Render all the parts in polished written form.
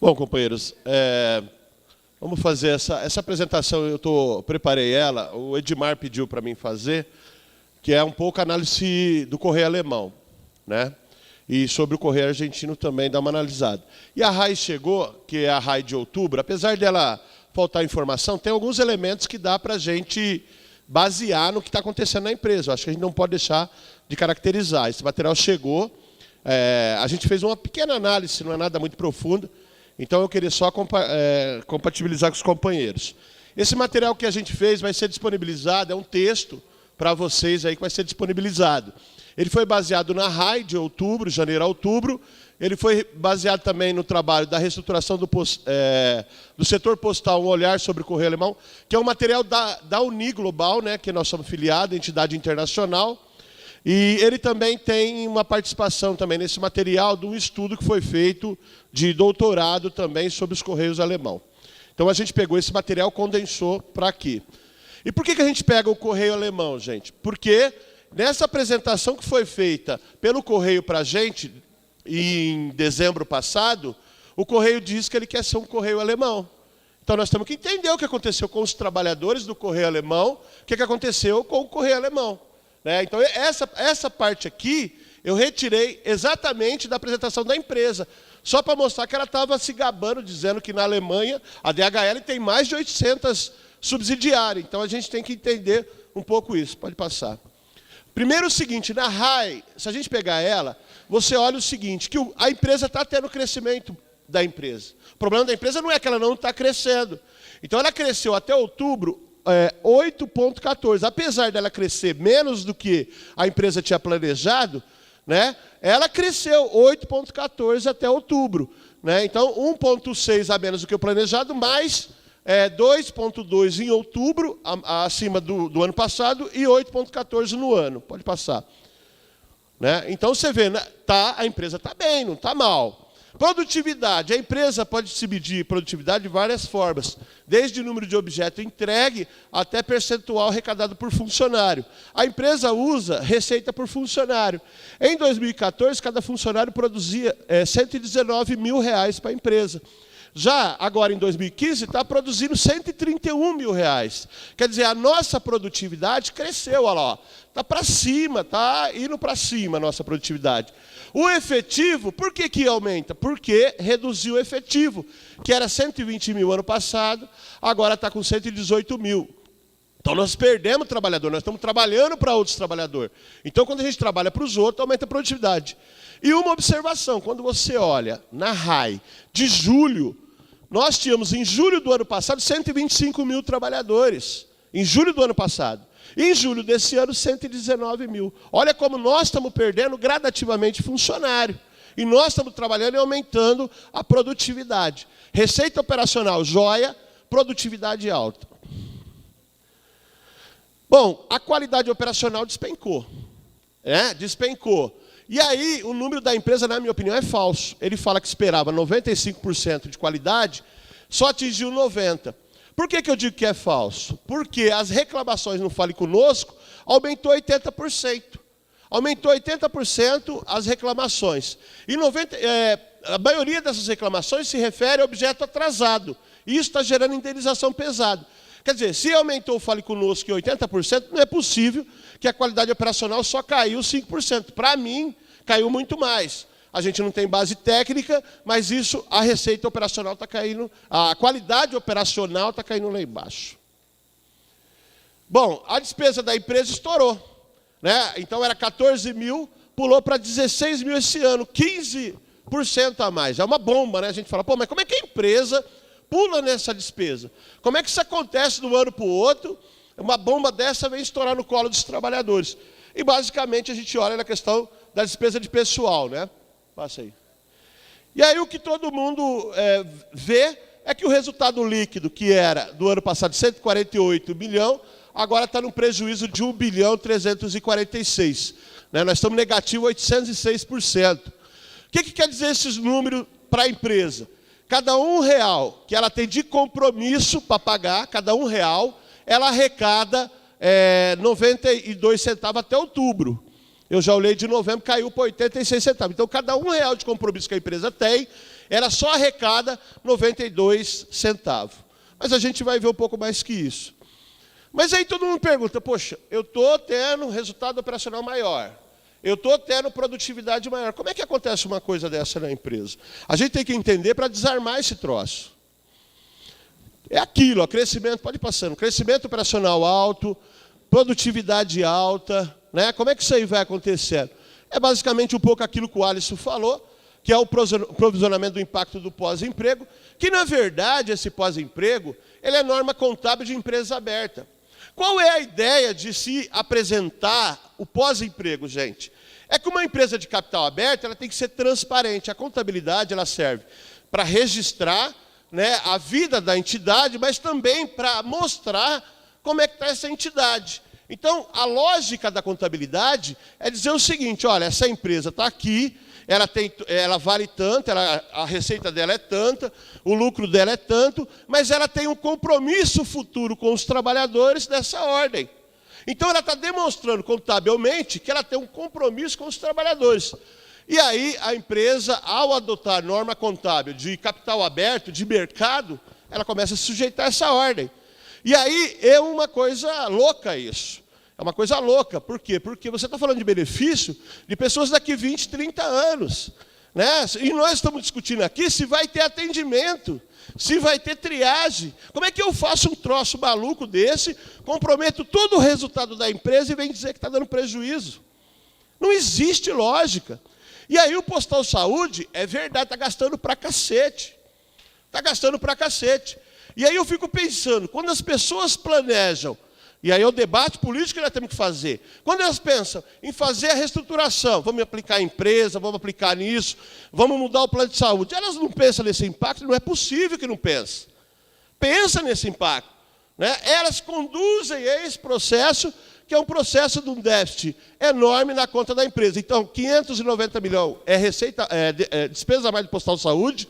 Bom, companheiros, vamos fazer essa apresentação. Preparei ela, o Edmar pediu para mim fazer, que é um pouco a análise do correio alemão, né? E sobre o correio argentino também dá uma analisada. E a RAI chegou, que é a RAI de outubro, apesar dela faltar informação, tem alguns elementos que dá para a gente basear no que está acontecendo na empresa. Eu acho que a gente não pode deixar de caracterizar. Esse material chegou, a gente fez uma pequena análise, não é nada muito profunda, então eu queria só compatibilizar com os companheiros. Esse material que a gente fez vai ser disponibilizado, é um texto para vocês aí que vai ser disponibilizado. Ele foi baseado na RAI de outubro, janeiro a outubro. Ele foi baseado também no trabalho da reestruturação do setor postal, um olhar sobre o correio alemão, que é um material da Uni Global, né, que nós somos filiados, entidade internacional. E ele também tem uma participação também nesse material de um estudo que foi feito de doutorado também sobre os correios alemão. Então a gente pegou esse material, condensou para aqui. E por que a gente pega o correio alemão, gente? Porque nessa apresentação que foi feita pelo correio para a gente, em dezembro passado, o correio diz que ele quer ser um correio alemão. Então nós temos que entender o que aconteceu com os trabalhadores do correio alemão, o que aconteceu com o correio alemão. Então essa parte aqui eu retirei exatamente da apresentação da empresa, só para mostrar que ela estava se gabando, dizendo que na Alemanha a DHL tem mais de 800 subsidiárias. Então a gente tem que entender um pouco isso. Pode passar. Primeiro o seguinte, na RAI, se a gente pegar ela, você olha o seguinte, que a empresa está tendo crescimento da empresa. O problema da empresa não é que ela não está crescendo. Então ela cresceu até outubro 8,14. Apesar dela crescer menos do que a empresa tinha planejado, né, ela cresceu 8,14 até outubro. Né? Então 1,6 a menos do que o planejado, mais 2,2 em outubro, acima do ano passado, e 8,14 no ano. Pode passar. Né? Então você vê, a empresa está bem, não está mal. Produtividade. A empresa pode se medir produtividade de várias formas, desde o número de objeto entregue até percentual arrecadado por funcionário. A empresa usa receita por funcionário. Em 2014, cada funcionário produzia R$119 mil para a empresa. Já agora, em 2015, está produzindo R$131 mil. Quer dizer, a nossa produtividade cresceu, olha lá. Está para cima, está indo para cima a nossa produtividade. O efetivo, por que aumenta? Porque reduziu o efetivo, que era 120 mil ano passado, agora está com 118 mil. Então nós perdemos trabalhador, nós estamos trabalhando para outros trabalhadores. Então quando a gente trabalha para os outros, aumenta a produtividade. E uma observação, quando você olha na RAI de julho, nós tínhamos em julho do ano passado 125 mil trabalhadores. Em julho do ano passado. Em julho desse ano, 119 mil. Olha como nós estamos perdendo gradativamente funcionário. E nós estamos trabalhando e aumentando a produtividade. Receita operacional, joia, produtividade alta. Bom, a qualidade operacional despencou. Despencou. E aí, o número da empresa, na minha opinião, é falso. Ele fala que esperava 95% de qualidade, só atingiu 90%. Por que eu digo que é falso? Porque as reclamações no Fale Conosco aumentou 80%. Aumentou 80% as reclamações. E a maioria dessas reclamações se refere a objeto atrasado. E isso está gerando indenização pesada. Quer dizer, se aumentou o Fale Conosco em 80%, não é possível que a qualidade operacional só caiu 5%. Para mim, caiu muito mais. A gente não tem base técnica, mas isso, a receita operacional está caindo, a qualidade operacional está caindo lá embaixo. Bom, a despesa da empresa estourou. Né? Então era 14 mil, pulou para 16 mil esse ano, 15% a mais. É uma bomba, né? A gente fala, mas como é que a empresa pula nessa despesa? Como é que isso acontece de um ano para o outro? Uma bomba dessa vem estourar no colo dos trabalhadores. E basicamente a gente olha na questão da despesa de pessoal, né? Passa aí. E aí o que todo mundo vê é que o resultado líquido, que era do ano passado 148 milhões, agora está num prejuízo de 1.346 bilhão. Né? Nós estamos negativo 806%. O que quer dizer esses números para a empresa? Cada R$1 que ela tem de compromisso para pagar, cada R$1, ela arrecada 92 centavos até outubro. Eu já olhei de novembro, caiu para 86 centavos. Então, cada R$1 de compromisso que a empresa tem, ela só arrecada 92 centavos. Mas a gente vai ver um pouco mais que isso. Mas aí todo mundo pergunta, poxa, eu estou tendo resultado operacional maior, eu estou tendo produtividade maior. Como é que acontece uma coisa dessa na empresa? A gente tem que entender para desarmar esse troço. É aquilo, ó, crescimento, pode ir passando, crescimento operacional alto, produtividade alta, né? Como é que isso aí vai acontecendo? É basicamente um pouco aquilo que o Alisson falou, que é o provisionamento do impacto do pós-emprego, que, na verdade, esse pós-emprego, ele é norma contábil de empresa aberta. Qual é a ideia de se apresentar o pós-emprego, gente? É que uma empresa de capital aberto, ela tem que ser transparente. A contabilidade, ela serve para registrar, né, a vida da entidade, mas também para mostrar como é que está essa entidade. Então, a lógica da contabilidade é dizer o seguinte, olha, essa empresa está aqui, ela vale tanto, a receita dela é tanta, o lucro dela é tanto, mas ela tem um compromisso futuro com os trabalhadores dessa ordem. Então, ela está demonstrando contabilmente que ela tem um compromisso com os trabalhadores. E aí, a empresa, ao adotar norma contábil de capital aberto, de mercado, ela começa a se sujeitar a essa ordem. E aí, é uma coisa louca isso. É uma coisa louca. Por quê? Porque você está falando de benefício de pessoas daqui 20, 30 anos. Né? E nós estamos discutindo aqui se vai ter atendimento, se vai ter triagem. Como é que eu faço um troço maluco desse, comprometo todo o resultado da empresa e vem dizer que está dando prejuízo? Não existe lógica. E aí o Postal Saúde, é verdade, está gastando pra cacete. Está gastando pra cacete. E aí eu fico pensando, quando as pessoas planejam, e aí é o debate político que nós temos que fazer, quando elas pensam em fazer a reestruturação, vamos aplicar a empresa, vamos aplicar nisso, vamos mudar o plano de saúde, elas não pensam nesse impacto, não é possível que não pensem. Pensa nesse impacto. Né? Elas conduzem esse processo, que é um processo de um déficit enorme na conta da empresa. Então, 590 milhões é despesa a mais do Postal Saúde,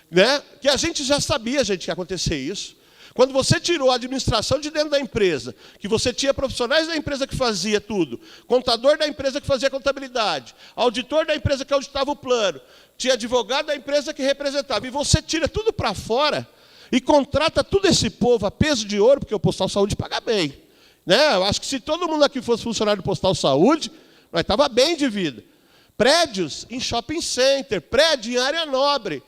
né? Que a gente já sabia, gente, que ia acontecer isso. Quando você tirou a administração de dentro da empresa, que você tinha profissionais da empresa que fazia tudo, contador da empresa que fazia contabilidade, auditor da empresa que auditava o plano, tinha advogado da empresa que representava, e você tira tudo para fora e contrata todo esse povo a peso de ouro, porque o Postal Saúde paga bem. Né? Eu acho que se todo mundo aqui fosse funcionário do Postal Saúde, nós estava bem de vida. Prédios em shopping center, prédio em área nobre.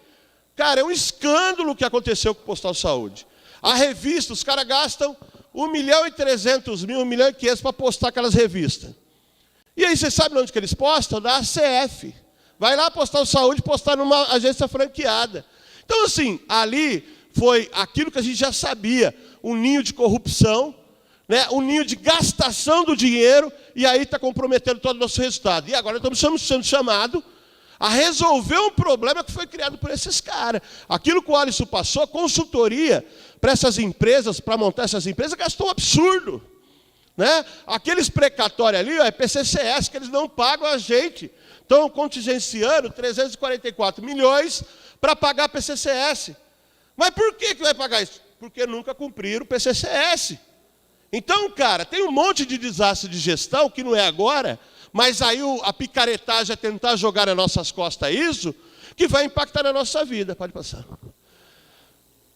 Cara, é um escândalo o que aconteceu com o Postal Saúde. A revista, os caras gastam 1.300.000, 1.500.000 para postar aquelas revistas. E aí, vocês sabem onde que eles postam? Na ACF. Vai lá Postal Saúde postar numa agência franqueada. Então, assim, ali foi aquilo que a gente já sabia, um ninho de corrupção, né, um ninho de gastação do dinheiro, e aí está comprometendo todo o nosso resultado. E agora estamos sendo chamados a resolver um problema que foi criado por esses caras. Aquilo que o Alisson passou, consultoria para essas empresas, para montar essas empresas, gastou um absurdo. Né? Aqueles precatórios ali, ó, é PCCS, que eles não pagam a gente. Estão contingenciando 344 milhões para pagar PCCS. Mas por que vai pagar isso? Porque nunca cumpriram o PCCS. Então, cara, tem um monte de desastre de gestão, que não é agora, mas aí a picaretagem é tentar jogar nas nossas costas isso, que vai impactar na nossa vida. Pode passar.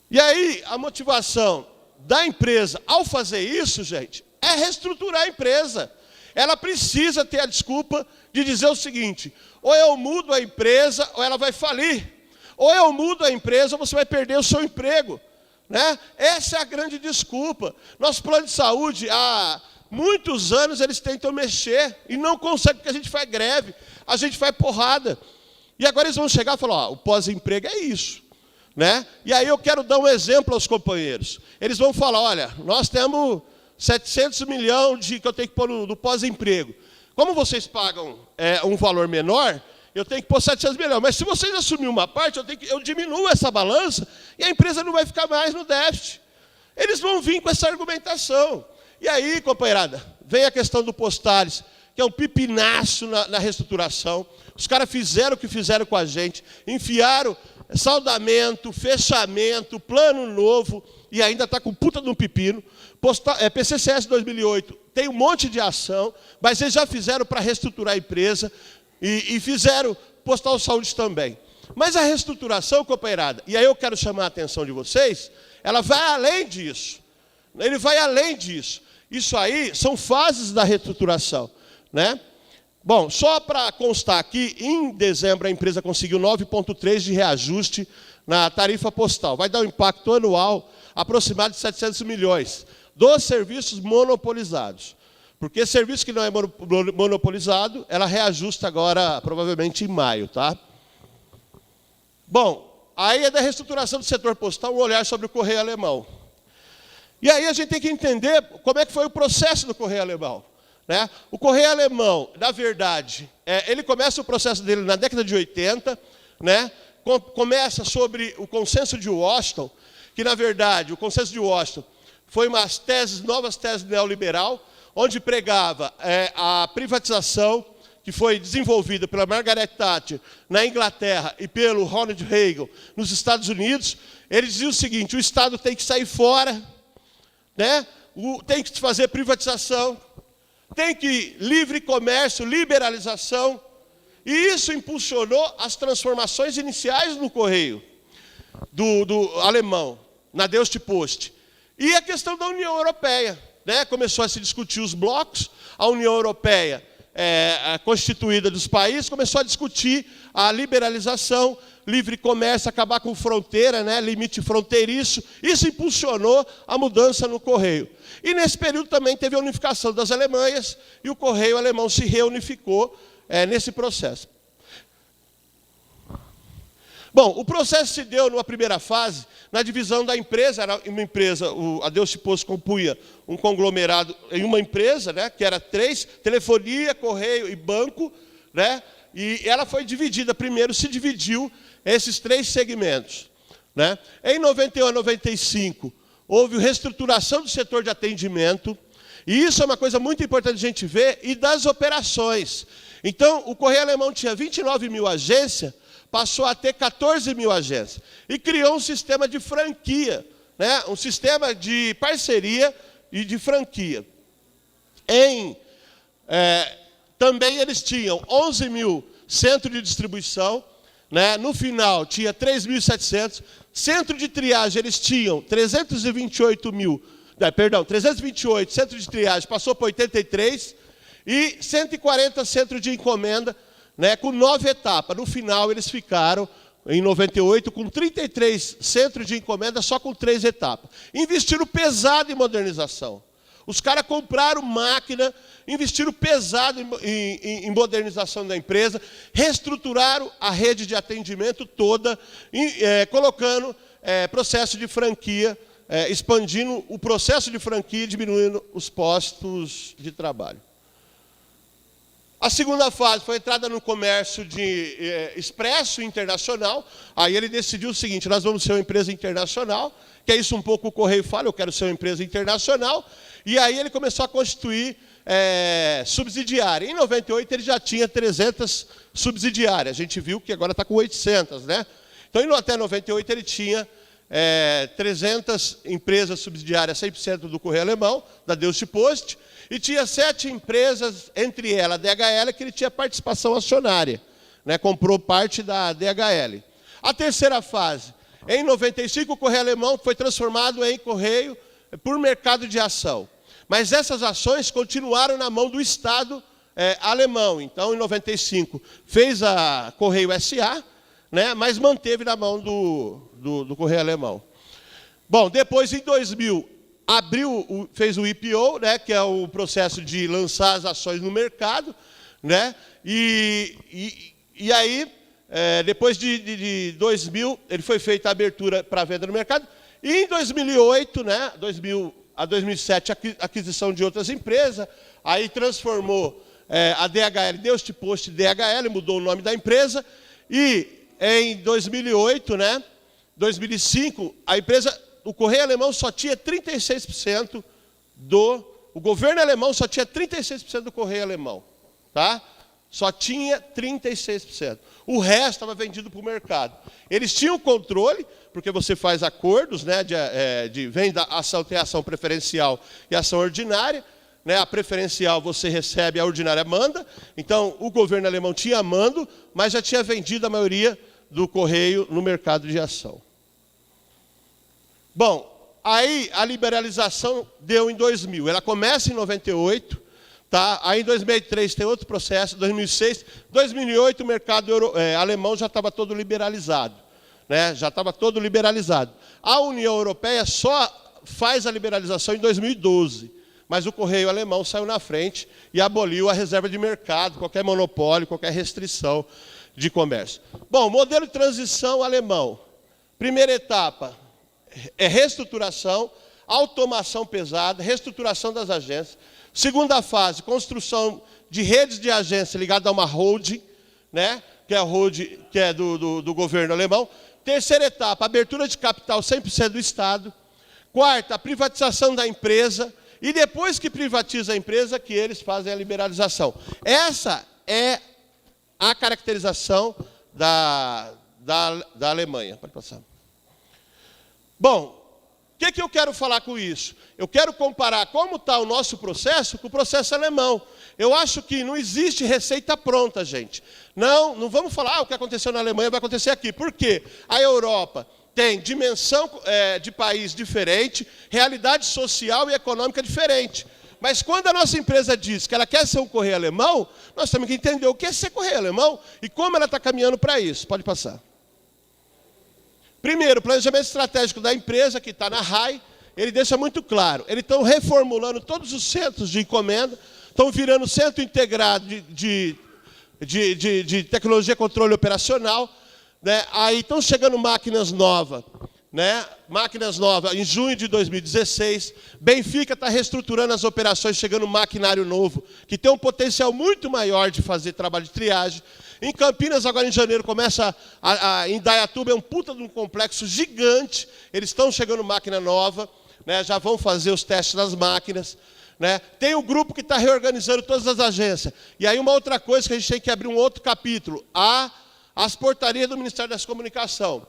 E aí, a motivação da empresa, ao fazer isso, gente, é reestruturar a empresa. Ela precisa ter a desculpa de dizer o seguinte, ou eu mudo a empresa, ou ela vai falir. Ou eu mudo a empresa, ou você vai perder o seu emprego. Né? Essa é a grande desculpa. Nosso plano de saúde, há muitos anos, eles tentam mexer e não conseguem, porque a gente faz greve, a gente faz porrada. E agora eles vão chegar e falar, ó, o pós-emprego é isso. Né? E aí eu quero dar um exemplo aos companheiros. Eles vão falar, olha, nós temos 700 milhões que eu tenho que pôr no pós-emprego. Como vocês pagam um valor menor, eu tenho que pôr 700 milhões. Mas se vocês assumirem uma parte, eu diminuo essa balança e a empresa não vai ficar mais no déficit. Eles vão vir com essa argumentação. E aí, companheirada, vem a questão do Postales, que é um pipinaço na reestruturação. Os caras fizeram o que fizeram com a gente, enfiaram saldamento, fechamento, plano novo, e ainda está com puta de um pepino. PCCS 2008 tem um monte de ação, mas eles já fizeram para reestruturar a empresa, e fizeram Postal Saúde também. Mas a reestruturação, companheirada, e aí eu quero chamar a atenção de vocês, ela vai além disso. Ele vai além disso. Isso aí são fases da reestruturação, né? Bom, só para constar aqui, em dezembro a empresa conseguiu 9,3 de reajuste na tarifa postal. Vai dar um impacto anual aproximado de 700 milhões dos serviços monopolizados. Porque serviço que não é monopolizado, ela reajusta agora, provavelmente em maio, tá? Bom, aí é da reestruturação do setor postal, um olhar sobre o Correio Alemão. E aí a gente tem que entender como é que foi o processo do Correio Alemão, né? O Correio Alemão, na verdade, ele começa o processo dele na década de 80, né? Começa sobre o consenso de Washington, que, na verdade, o consenso de Washington foi umas novas teses neoliberal, onde pregava a privatização, que foi desenvolvida pela Margaret Thatcher na Inglaterra e pelo Ronald Reagan nos Estados Unidos. Ele dizia o seguinte: o Estado tem que sair fora, né? Tem que fazer privatização, tem que livre comércio, liberalização. E isso impulsionou as transformações iniciais no Correio do alemão, na Deutsche Post. E a questão da União Europeia, né? Começou a se discutir os blocos, a União Europeia, constituída dos países, começou a discutir a liberalização, livre comércio, acabar com fronteira, né? Limite fronteiriço. Isso impulsionou a mudança no Correio. E nesse período também teve a unificação das Alemanhas, e o Correio alemão se reunificou nesse processo. Bom, o processo se deu numa primeira fase, na divisão da empresa. Era uma empresa, a Deutsche Post compunha um conglomerado em uma empresa, né, que era 3, telefonia, correio e banco, né, e ela foi dividida, primeiro se dividiu esses 3 segmentos, né. Em 91 a 95, houve reestruturação do setor de atendimento, e isso é uma coisa muito importante a gente ver, e das operações. Então, o Correio Alemão tinha 29 mil agências, passou a ter 14 mil agências. E criou um sistema de franquia, né? Um sistema de parceria e de franquia. Também eles tinham 11 mil centros de distribuição, né? No final tinha 3.700. Centro de triagem eles tinham 328 centros de triagem, passou para 83. E 140 centros de encomenda, né, com 9 etapas. No final, eles ficaram, em 98, com 33 centros de encomenda, só com 3 etapas. Investiram pesado em modernização. Os caras compraram máquina, investiram pesado em modernização da empresa, reestruturaram a rede de atendimento toda, colocando processo de franquia, expandindo o processo de franquia e diminuindo os postos de trabalho. A segunda fase foi a entrada no comércio de expresso internacional. Aí ele decidiu o seguinte: nós vamos ser uma empresa internacional, que é isso um pouco o Correio fala, eu quero ser uma empresa internacional. E aí ele começou a constituir subsidiária. Em 98 ele já tinha 300 subsidiárias. A gente viu que agora está com 800, né? Então, até 98 ele tinha 300 empresas subsidiárias 100% do Correio Alemão, da Deutsche Post. E tinha 7 empresas, entre elas a DHL, que ele tinha participação acionária, né? Comprou parte da DHL. A terceira fase, em 95, o Correio Alemão foi transformado em Correio por mercado de ação. Mas essas ações continuaram na mão do Estado alemão. Então, em 95, fez a Correio SA, né? Mas manteve na mão do Correio Alemão. Bom, depois, em 2000, fez o IPO, né, que é o processo de lançar as ações no mercado, né, e aí, depois de 2000, ele foi feita a abertura para venda no mercado, e em 2008, né, 2007, aquisição de outras empresas, aí transformou a DHL, Deutsche Post DHL, mudou o nome da empresa, e em 2008, né, 2005, a empresa... O Correio Alemão só tinha 36% o governo alemão só tinha 36% do Correio Alemão, tá? Só tinha 36%. O resto estava vendido para o mercado. Eles tinham controle, porque você faz acordos, né, de venda, ação, tem ação preferencial e ação ordinária, né? A preferencial você recebe, a ordinária manda. Então, o governo alemão tinha mando, mas já tinha vendido a maioria do Correio no mercado de ação. Bom, aí a liberalização deu em 2000. Ela começa em 98, tá? Aí em 2003 tem outro processo, 2006, 2008 o mercado alemão já estava todo liberalizado, né? Já estava todo liberalizado. A União Europeia só faz a liberalização em 2012, mas o Correio alemão saiu na frente e aboliu a reserva de mercado, qualquer monopólio, qualquer restrição de comércio. Bom, modelo de transição alemão. Primeira etapa é reestruturação, automação pesada, reestruturação das agências. Segunda fase, construção de redes de agência ligada a uma holding, né? Que é a holding que é do governo alemão. Terceira etapa, abertura de capital 100% do Estado. Quarta, a privatização da empresa. E depois que privatiza a empresa, que eles fazem a liberalização. Essa é a caracterização da Alemanha. Pode passar. Bom, o que eu quero falar com isso? Eu quero comparar como está o nosso processo com o processo alemão. Eu acho que não existe receita pronta, gente. Não vamos falar, o que aconteceu na Alemanha vai acontecer aqui. Por quê? A Europa tem dimensão de país diferente, realidade social e econômica diferente. Mas quando a nossa empresa diz que ela quer ser um correio alemão, nós temos que entender o que é ser correio alemão e como ela está caminhando para isso. Pode passar. Primeiro, o planejamento estratégico da empresa, que está na RAI, ele deixa muito claro. Eles estão reformulando todos os centros de encomenda, estão virando centro integrado de tecnologia, controle operacional, né? Aí estão chegando máquinas novas, né? Máquinas novas em junho de 2016. Benfica está reestruturando as operações, chegando maquinário novo, que tem um potencial muito maior de fazer trabalho de triagem. Em Campinas, agora em janeiro, começa em Indaiatuba, é um puta de um complexo gigante. Eles estão chegando máquina nova, né? Já vão fazer os testes das máquinas, né? Tem um grupo que está reorganizando todas as agências. E aí uma outra coisa que a gente tem que abrir um outro capítulo, as portarias do Ministério das Comunicações.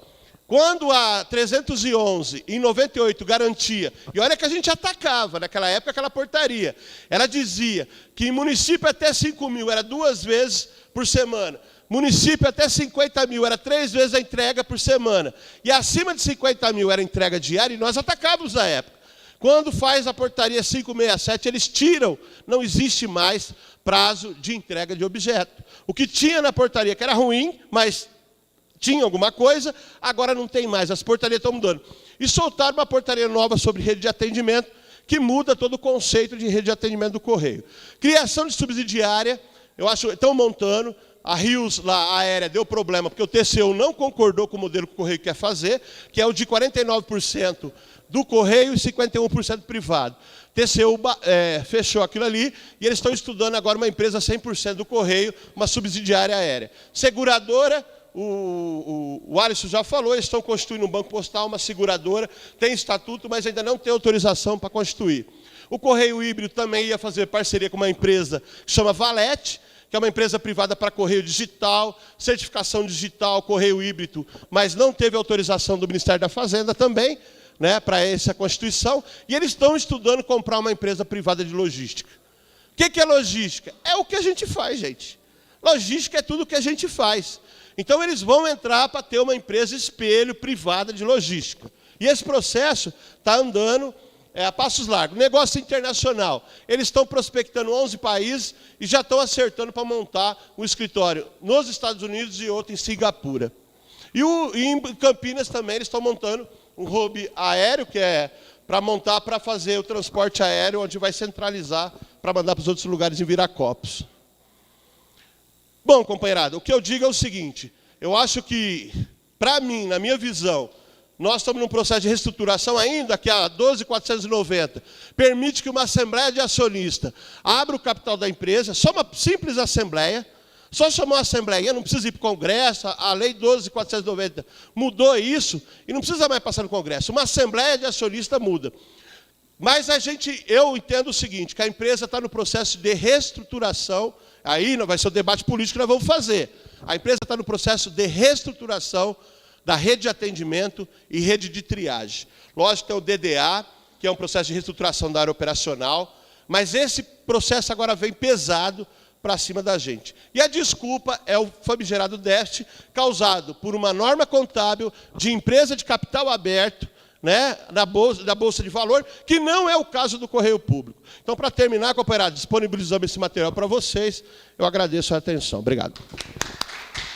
Quando a 311, em 98, garantia, e olha que a gente atacava naquela época aquela portaria, ela dizia que em município até 5 mil era 2 vezes por semana, município até 50 mil era 3 vezes a entrega por semana, e acima de 50 mil era entrega diária, e nós atacávamos na época. Quando faz a portaria 567, eles tiram, não existe mais prazo de entrega de objeto. O que tinha na portaria, que era ruim, mas tinha alguma coisa, agora não tem mais, as portarias estão mudando. E soltaram uma portaria nova sobre rede de atendimento, que muda todo o conceito de rede de atendimento do Correio. Criação de subsidiária, eu acho, estão montando, a Rios, lá, a aérea, deu problema, porque o TCU não concordou com o modelo que o Correio quer fazer, que é o de 49% do Correio e 51% privado. TCU fechou aquilo ali, e eles estão estudando agora uma empresa 100% do Correio, uma subsidiária aérea. Seguradora, o Alisson já falou, eles estão constituindo um banco postal, uma seguradora, tem estatuto, mas ainda não tem autorização para constituir. O Correio Híbrido também ia fazer parceria com uma empresa que chama Valete, que é uma empresa privada para correio digital, certificação digital, correio híbrido, mas não teve autorização do Ministério da Fazenda também, né, para essa constituição, e eles estão estudando comprar uma empresa privada de logística. O que é logística? É o que a gente faz, gente. Logística é tudo o que a gente faz. Então, eles vão entrar para ter uma empresa espelho privada de logística. E esse processo está andando a passos largos. Negócio internacional. Eles estão prospectando 11 países e já estão acertando para montar um escritório nos Estados Unidos e outro em Singapura. E em Campinas também eles estão montando um hub aéreo, que é para montar, para fazer o transporte aéreo, onde vai centralizar para mandar para os outros lugares em Viracopos. Bom, companheirada, o que eu digo é o seguinte, eu acho que, para mim, na minha visão, nós estamos num processo de reestruturação ainda, que a 12.490 permite que uma assembleia de acionista abra o capital da empresa, só uma simples assembleia, só chamou a assembleia, não precisa ir para o Congresso, a lei 12.490 mudou isso, e não precisa mais passar no Congresso, uma assembleia de acionista muda. Mas eu entendo o seguinte, que a empresa está no processo de reestruturação, aí não vai ser o debate político que nós vamos fazer, a empresa está no processo de reestruturação da rede de atendimento e rede de triagem. Lógico que é o DDA, que é um processo de reestruturação da área operacional, mas esse processo agora vem pesado para cima da gente. E a desculpa é o famigerado déficit causado por uma norma contábil de empresa de capital aberto, né, da Bolsa de Valor, que não é o caso do Correio Público. Então, para terminar, companheirada, disponibilizamos esse material para vocês. Eu agradeço a atenção. Obrigado.